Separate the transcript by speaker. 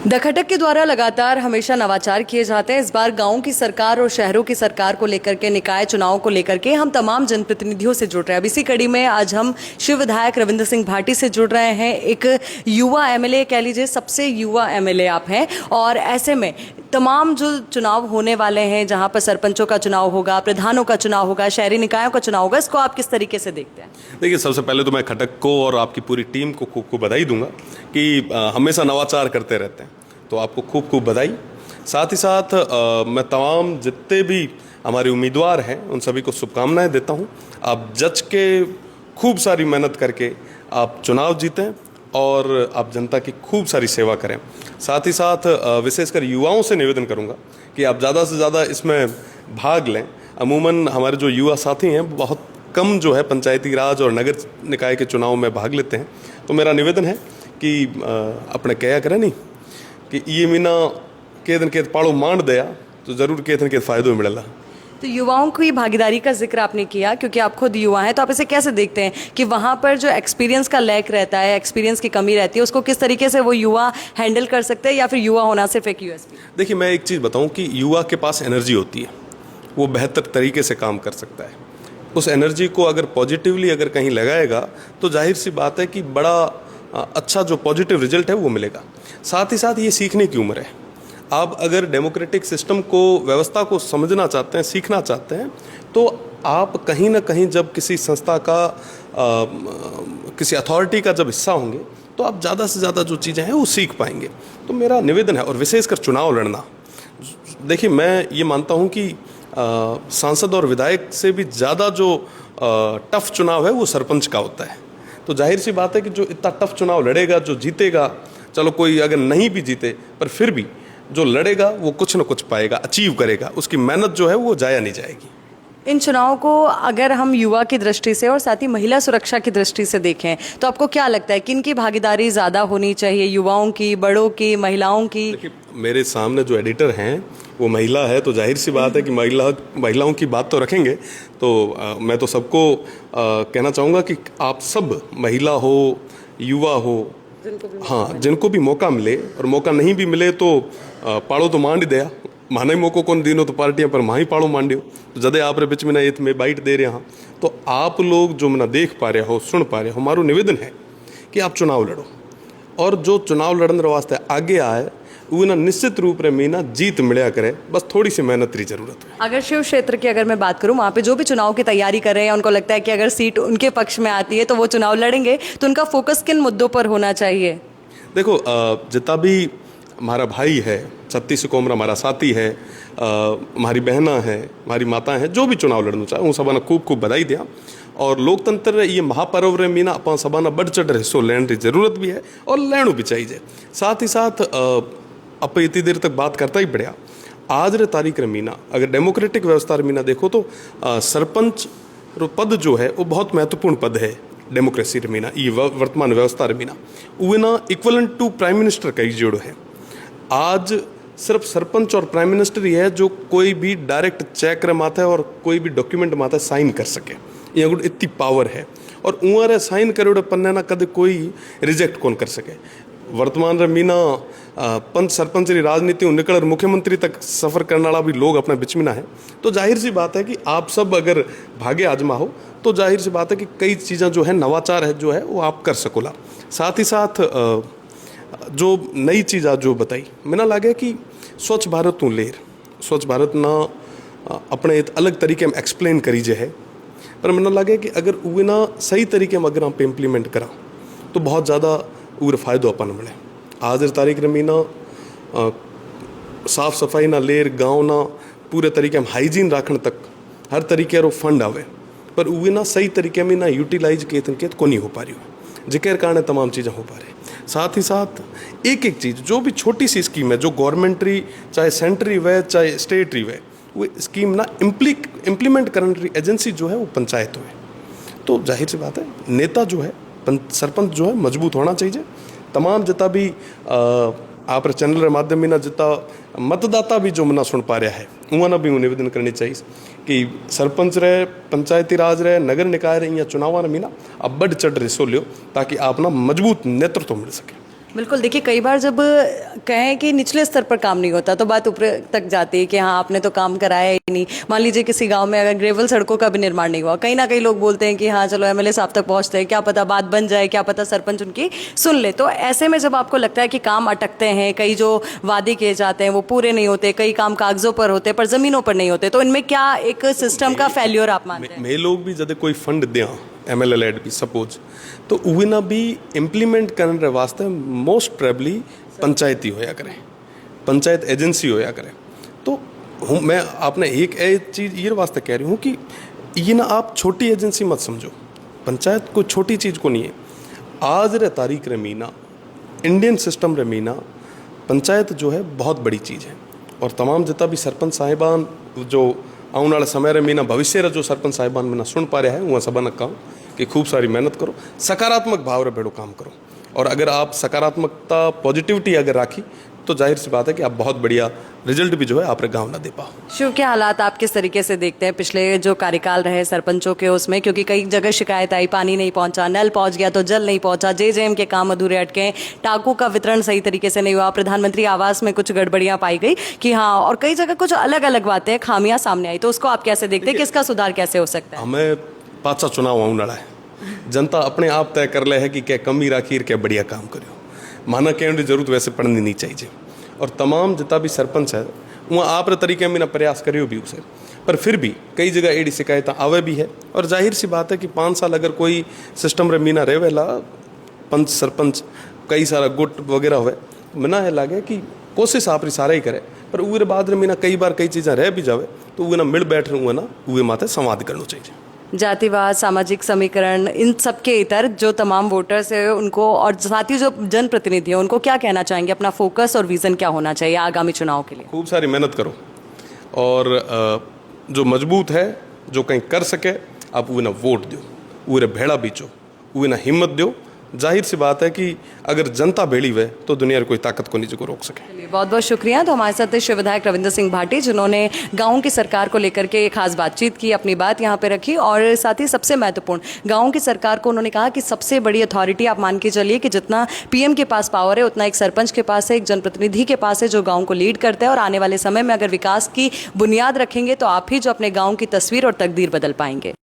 Speaker 1: The खटक के द्वारा लगातार हमेशा नवाचार किए जाते हैं। इस बार गांवों की सरकार और शहरों की सरकार को लेकर के, निकाय चुनाव को लेकर के हम तमाम जनप्रतिनिधियों से जुड़ रहे हैं। अब इसी कड़ी में आज हम शिव विधायक रविंद्र सिंह भाटी से जुड़ रहे हैं। एक युवा एमएलए कह लीजिए, सबसे युवा एमएलए आप हैं, और ऐसे में तमाम जो चुनाव होने वाले हैं, जहां पर सरपंचों का चुनाव होगा, प्रधानों का चुनाव होगा, शहरी निकायों का चुनाव होगा, इसको आप किस तरीके से देखते हैं?
Speaker 2: देखिए, सबसे पहले तो मैं खटक को और आपकी पूरी टीम को बधाई दूंगा कि हमेशा नवाचार करते रहते हैं, तो आपको खूब खूब बधाई। साथ ही साथ मैं तमाम जितने भी हमारे उम्मीदवार हैं उन सभी को शुभकामनाएं देता हूं। आप जज के खूब सारी मेहनत करके आप चुनाव जीतें और आप जनता की खूब सारी सेवा करें। साथ ही साथ विशेषकर युवाओं से निवेदन करूंगा कि आप ज़्यादा से ज़्यादा इसमें भाग लें। अमूमन हमारे जो युवा साथी हैं बहुत कम जो है पंचायती राज और नगर निकाय के चुनाव में भाग लेते हैं, तो मेरा निवेदन है कि अपने क्या करें नहीं कि ये मीना केदन के पाड़ो मांड दया तो ज़रूर केदन के फ़ायदों मिलेगा।
Speaker 1: तो युवाओं की भागीदारी का जिक्र आपने किया, क्योंकि आप खुद युवा हैं, तो आप इसे कैसे देखते हैं कि वहाँ पर जो एक्सपीरियंस का लैक रहता है, एक्सपीरियंस की कमी रहती है, उसको किस तरीके से वो युवा हैंडल कर सकते हैं, या फिर युवा होना सिर्फ एक यूएसपी?
Speaker 2: देखिए, मैं एक चीज़ बताऊं कि युवा के पास एनर्जी होती है, वो बेहतर तरीके से काम कर सकता है। उस एनर्जी को अगर पॉजिटिवली अगर कहीं लगाएगा तो जाहिर सी बात है कि बड़ा अच्छा जो पॉजिटिव रिजल्ट है वो मिलेगा। साथ ही साथ ये सीखने की उम्र है। आप अगर डेमोक्रेटिक सिस्टम को, व्यवस्था को समझना चाहते हैं, सीखना चाहते हैं, तो आप कहीं ना कहीं जब किसी संस्था का किसी अथॉरिटी का जब हिस्सा होंगे तो आप ज़्यादा से ज़्यादा जो चीज़ें हैं वो सीख पाएंगे। तो मेरा निवेदन है, और विशेषकर चुनाव लड़ना, देखिए मैं ये मानता हूँ कि सांसद और विधायक से भी ज़्यादा जो टफ चुनाव है वो सरपंच का होता है। तो जाहिर सी बात है कि जो इतना टफ चुनाव लड़ेगा, जो जीतेगा, चलो कोई अगर नहीं भी जीते पर फिर भी जो लड़ेगा वो कुछ न कुछ पाएगा, अचीव करेगा, उसकी मेहनत जो है वो जाया नहीं जाएगी।
Speaker 1: इन चुनाव को अगर हम युवा की दृष्टि से और साथ ही महिला सुरक्षा की दृष्टि से देखें तो आपको क्या लगता है किन की भागीदारी ज़्यादा होनी चाहिए? युवाओं की, बड़ों की, महिलाओं की?
Speaker 2: देखिए, मेरे सामने जो एडिटर हैं वो महिला है, तो जाहिर सी बात है कि महिलाओं की बात तो रखेंगे। तो मैं तो सबको कहना चाहूँगा कि आप सब, महिला हो, युवा हो, हाँ, जिनको भी मौका मिले, और मौका नहीं भी मिले तो पाड़ो तो मांड दया, माना ही मौको कौन दीनो तो पार्टियां पर माही पाड़ो मांडियो। तो जदे आप बिच में ना ये में बाइट दे रहे हाँ, तो आप लोग जो मना देख पा रहे हो, सुन पा रहे हो, हमारो निवेदन है कि आप चुनाव लड़ो, और जो चुनाव लड़ने वास्ते आगे आए वो ना निश्चित रूप में मीना जीत मिलया करे, बस थोड़ी सी मेहनत की जरूरत है।
Speaker 1: अगर शिव क्षेत्र की अगर मैं बात करूं, वहाँ पे जो भी चुनाव की तैयारी कर रहे हैं, उनको लगता है कि अगर सीट उनके पक्ष में आती है तो वो चुनाव लड़ेंगे, तो उनका फोकस किन मुद्दों पर होना चाहिए?
Speaker 2: देखो, जितना भी हमारा भाई है, 36 कोमरा हमारा साथी है, हमारी बहना है, हमारी माता है, जो भी चुनाव लड़ना चाहे उन सबा ने खूब खूब बधाई दिया। और लोकतंत्र ये महापर्व रे मीना अपन सबा ने बढ़ चढ़ हिस्सों लेने की जरूरत भी है और लेना भी चाहिए। साथ ही साथ अब इतनी देर तक बात करता ही पड़ा, आज रे तारीख रे मीना अगर डेमोक्रेटिक व्यवस्था रे मीना देखो तो सरपंच पद जो है वो बहुत महत्वपूर्ण पद है डेमोक्रेसी रे मीना, ये वर्तमान व्यवस्था रे मीना वो ना इक्वलेंट टू प्राइम मिनिस्टर का ही जोड़ है। आज सिर्फ सरपंच और प्राइम मिनिस्टर ही है जो कोई भी डायरेक्ट चेक रे माथे और कोई भी डॉक्यूमेंट माथे साइन कर सके, ये इतनी पावर है। और उरे साइन करे पन्ने ना कदे कोई रिजेक्ट कौन कर सके। वर्तमान रे मीना पंच सरपंच री राजनीति निकल मुख्यमंत्री तक सफ़र करने वाला भी लोग अपने बिच में ना है। तो जाहिर सी बात है कि आप सब अगर भागे आजमा हो तो जाहिर सी बात है कि कई चीज़ें जो है, नवाचार है जो है वो आप कर सकोला। साथ ही साथ जो नई चीज़ आज जो बताई, मैंने लगे कि स्वच्छ भारत तू लेर, स्वच्छ भारत ना अपने एक अलग तरीके में एक्सप्लेन करी जे है, पर मैंने लगे कि अगर वो ना सही तरीके में अगर आप इम्प्लीमेंट करा तो बहुत ज़्यादा उर फायदो अपन मिले। आज तारीख रे मीना साफ सफाई ना लेर, गाँव ना पूरे तरीके में हाइजीन रखने तक हर तरीके रो फंड आवे, पर वो ना सही तरीके में ना यूटिलाइज के को नहीं हो पा रही हो, जिक्र कारण तमाम चीज़ें हो पा रही। साथ ही साथ एक एक चीज़ जो भी छोटी सी स्कीम है जो गवर्नमेंटरी, चाहे सेंट्री वे चाहे स्टेटरी वे, वो स्कीम ना इम्प्लीमेंट करने की एजेंसी जो है वो पंचायत हुए। तो जाहिर सी बात है नेता जो है, सरपंच जो है मजबूत होना चाहिए। तमाम जितना भी आप चैनल के माध्यम में ना जितना मतदाता भी जो मना सुन पा रहा है उन्होंने भी निवेदन करनी चाहिए कि सरपंच रहे, पंचायती राज रहे, नगर निकाय रहे, या चुनाव में ना अब बढ़ चढ़ हिस्सों लियो ताकि आप ना मजबूत नेतृत्व मिल सके।
Speaker 1: बिल्कुल, देखिए कई बार जब कहें कि निचले स्तर पर काम नहीं होता तो बात ऊपर तक जाती है कि हाँ आपने तो काम कराया ही नहीं। मान लीजिए किसी गांव में अगर ग्रेवल सड़कों का भी निर्माण नहीं हुआ, कहीं ना कहीं लोग बोलते हैं कि हाँ चलो एमएलए साहब तक पहुंचते हैं, क्या पता बात बन जाए, क्या पता सरपंच उनकी सुन ले। तो ऐसे में जब आपको लगता है कि काम अटकते हैं, कई जो वादे किए जाते हैं वो पूरे नहीं होते, कई काम कागजों पर होते पर जमीनों पर नहीं होते, तो इनमें क्या एक सिस्टम का फेल्योर आप मानते हैं?
Speaker 2: मैं लोग भी जब कोई फंड दें एमएलए लैड भी सपोज, तो उहे ना भी इम्प्लीमेंट करने वास्ते मोस्ट प्रेबली पंचायती होया करे, पंचायत एजेंसी होया करे। तो मैं आपने एक चीज़ ये वास्ते कह रही हूँ कि ये ना आप छोटी एजेंसी मत समझो, पंचायत कोई छोटी चीज़ को नहीं है। आज रे तारीख रे मीना इंडियन सिस्टम रे मीना पंचायत जो है बहुत बड़ी चीज़ है। और तमाम जितना भी सरपंच साहिबान जो आने वाले समय रे मीना भविष्य रे जो सरपंच साहिबान में सुन पा रहा है वहाँ सबन कहूँ कि खूब सारी मेहनत करो, सकारात्मक भाव रे भेड़ो काम करो। और अगर आप सकारात्मकता पॉजिटिविटी अगर राखी तो जाहिर सी बात है कि आप बहुत बढ़िया रिजल्ट भी जो है आप गाँव ना दे पाओ।
Speaker 1: शिव के हालात आप किस तरीके से देखते हैं पिछले जो कार्यकाल रहे सरपंचों के उसमें, क्योंकि कई जगह शिकायत आई, पानी नहीं पहुंचा, नल पहुंच गया तो जल नहीं पहुंचा, जेजेएम के काम अधूरे अटके, टाकों का वितरण सही तरीके से नहीं हुआ, प्रधानमंत्री आवास में कुछ गड़बड़ियां पाई गई कि हाँ, और कई जगह कुछ अलग अलग बातें खामियां सामने आई। तो उसको आप कैसे देखते हैं, किसका सुधार कैसे हो सकता है?
Speaker 2: हमें पाचा चुनाव आने वाला है, जनता अपने आप तय कर ले है कि क्या कमी राखी क्या बढ़िया काम करो, माना कहने की जरूरत वैसे पड़नी नहीं चाहिए। और तमाम जितना भी सरपंच है वहाँ आप तरीके में ना प्रयास करियो भी उसे, पर फिर भी कई जगह एडी शिकायत आवे भी है। और जाहिर सी बात है कि 5 साल अगर कोई सिस्टम रे मीना रहे वेला पंच सरपंच कई सारा गुट वगैरह हुए, मना है लागे कि कोशिश आप सारा ही करे, पर उरे बाद रे मीना कई बार कई चीज़ें रह भी जावे तो वो ना मिल बैठ रहे ना वो माथे संवाद करना चाहिए।
Speaker 1: जातिवाद, सामाजिक समीकरण, इन सब के इतर जो तमाम वोटर्स है उनको और साथ ही जो जनप्रतिनिधि है उनको क्या कहना चाहेंगे, अपना फोकस और विजन क्या होना चाहिए आगामी चुनाव के लिए?
Speaker 2: खूब सारी मेहनत करो और जो मजबूत है जो कहीं कर सके आप वो ना वोट दो, वो भेड़ा बीचो, वो ना हिम्मत दो। जाहिर सी बात है कि अगर जनता भेड़ी हुए तो दुनिया कोई ताकत को नीचे को रोक सके।
Speaker 1: बहुत बहुत शुक्रिया। तो हमारे साथ शिव विधायक रविंद्र सिंह भाटी जिन्होंने गाँव की सरकार को लेकर के खास बातचीत की, अपनी बात यहाँ पे रखी, और साथ ही सबसे महत्वपूर्ण गाँव की सरकार को उन्होंने कहा कि सबसे बड़ी अथॉरिटी आप मान के चलिए कि जितना पीएम के पास पावर है उतना एक सरपंच के पास है, एक जनप्रतिनिधि के पास है जो गाँव को लीड करता है। और आने वाले समय में अगर विकास की बुनियाद रखेंगे तो आप ही जो अपने गाँव की तस्वीर और तकदीर बदल पाएंगे।